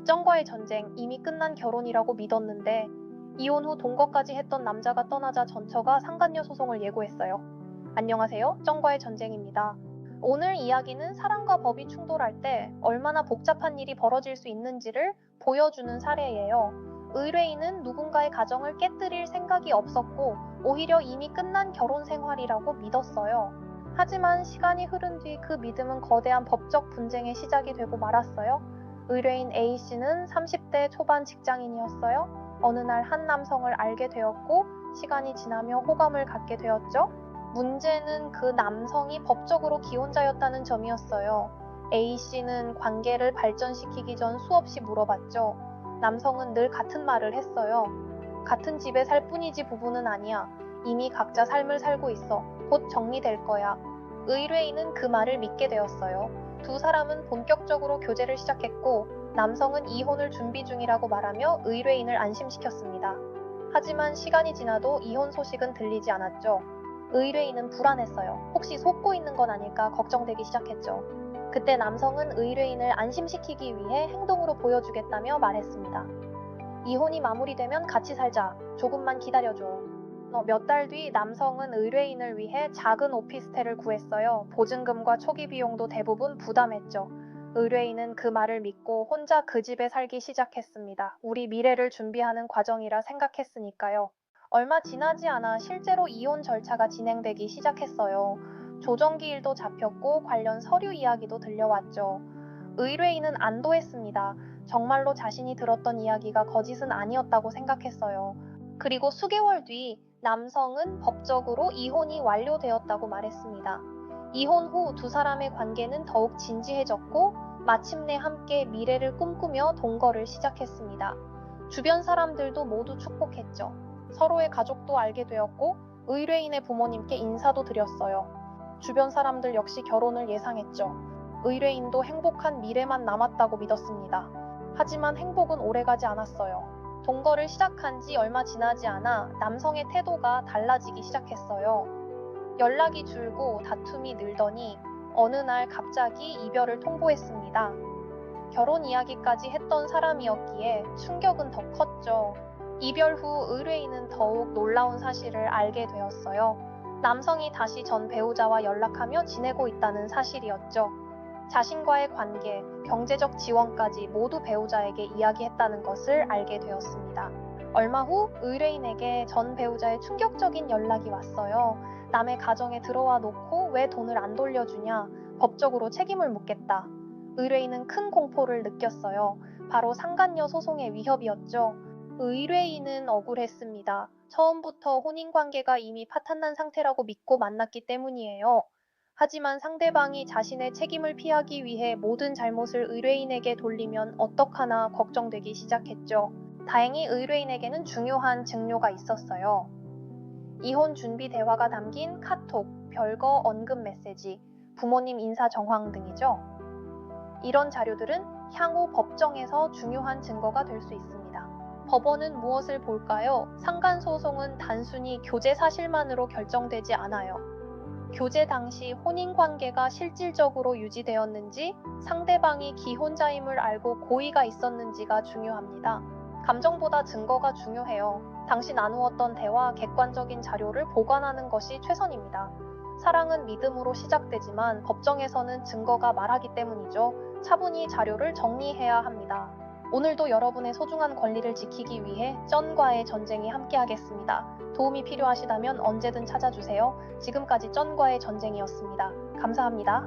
쩡과의 전쟁, 이미 끝난 결혼이라고 믿었는데 이혼 후 동거까지 했던 남자가 떠나자 전처가 상간녀 소송을 예고했어요. 안녕하세요. 쩡과의 전쟁입니다. 오늘 이야기는 사랑과 법이 충돌할 때 얼마나 복잡한 일이 벌어질 수 있는지를 보여주는 사례예요. 의뢰인은 누군가의 가정을 깨뜨릴 생각이 없었고 오히려 이미 끝난 결혼 생활이라고 믿었어요. 하지만 시간이 흐른 뒤 그 믿음은 거대한 법적 분쟁의 시작이 되고 말았어요. 의뢰인 A씨는 30대 초반 직장인이었어요. 어느 날 한 남성을 알게 되었고 시간이 지나며 호감을 갖게 되었죠. 문제는 그 남성이 법적으로 기혼자였다는 점이었어요. A씨는 관계를 발전시키기 전 수없이 물어봤죠. 남성은 늘 같은 말을 했어요. 같은 집에 살 뿐이지 부부는 아니야. 이미 각자 삶을 살고 있어. 곧 정리될 거야. 의뢰인은 그 말을 믿게 되었어요. 두 사람은 본격적으로 교제를 시작했고 남성은 이혼을 준비 중이라고 말하며 의뢰인을 안심시켰습니다. 하지만 시간이 지나도 이혼 소식은 들리지 않았죠. 의뢰인은 불안했어요. 혹시 속고 있는 건 아닐까 걱정되기 시작했죠. 그때 남성은 의뢰인을 안심시키기 위해 행동으로 보여주겠다며 말했습니다. 이혼이 마무리되면 같이 살자. 조금만 기다려줘. 몇 달 뒤 남성은 의뢰인을 위해 작은 오피스텔을 구했어요. 보증금과 초기 비용도 대부분 부담했죠. 의뢰인은 그 말을 믿고 혼자 그 집에 살기 시작했습니다. 우리 미래를 준비하는 과정이라 생각했으니까요. 얼마 지나지 않아 실제로 이혼 절차가 진행되기 시작했어요. 조정기 일도 잡혔고 관련 서류 이야기도 들려왔죠. 의뢰인은 안도했습니다. 정말로 자신이 들었던 이야기가 거짓은 아니었다고 생각했어요. 그리고 수개월 뒤 남성은 법적으로 이혼이 완료되었다고 말했습니다. 이혼 후 두 사람의 관계는 더욱 진지해졌고 마침내 함께 미래를 꿈꾸며 동거를 시작했습니다. 주변 사람들도 모두 축복했죠. 서로의 가족도 알게 되었고 의뢰인의 부모님께 인사도 드렸어요. 주변 사람들 역시 결혼을 예상했죠. 의뢰인도 행복한 미래만 남았다고 믿었습니다. 하지만 행복은 오래가지 않았어요. 동거를 시작한 지 얼마 지나지 않아 남성의 태도가 달라지기 시작했어요. 연락이 줄고 다툼이 늘더니 어느 날 갑자기 이별을 통보했습니다. 결혼 이야기까지 했던 사람이었기에 충격은 더 컸죠. 이별 후 의뢰인은 더욱 놀라운 사실을 알게 되었어요. 남성이 다시 전 배우자와 연락하며 지내고 있다는 사실이었죠. 자신과의 관계, 경제적 지원까지 모두 배우자에게 이야기했다는 것을 알게 되었습니다. 얼마 후 의뢰인에게 전 배우자의 충격적인 연락이 왔어요. 남의 가정에 들어와 놓고 왜 돈을 안 돌려주냐, 법적으로 책임을 묻겠다. 의뢰인은 큰 공포를 느꼈어요. 바로 상간녀 소송의 위협이었죠. 의뢰인은 억울했습니다. 처음부터 혼인관계가 이미 파탄난 상태라고 믿고 만났기 때문이에요. 하지만 상대방이 자신의 책임을 피하기 위해 모든 잘못을 의뢰인에게 돌리면 어떡하나 걱정되기 시작했죠. 다행히 의뢰인에게는 중요한 증료가 있었어요. 이혼 준비 대화가 담긴 카톡, 별거 언급 메시지, 부모님 인사 정황 등이죠. 이런 자료들은 향후 법정에서 중요한 증거가 될 수 있습니다. 법원은 무엇을 볼까요? 상간소송은 단순히 교제 사실만으로 결정되지 않아요. 교제 당시 혼인관계가 실질적으로 유지되었는지, 상대방이 기혼자임을 알고 고의가 있었는지가 중요합니다. 감정보다 증거가 중요해요. 당시 나누었던 대화, 객관적인 자료를 보관하는 것이 최선입니다. 사랑은 믿음으로 시작되지만 법정에서는 증거가 말하기 때문이죠. 차분히 자료를 정리해야 합니다. 오늘도 여러분의 소중한 권리를 지키기 위해 쩐과의 전쟁이 함께하겠습니다. 도움이 필요하시다면 언제든 찾아주세요. 지금까지 쩐과의 전쟁이었습니다. 감사합니다.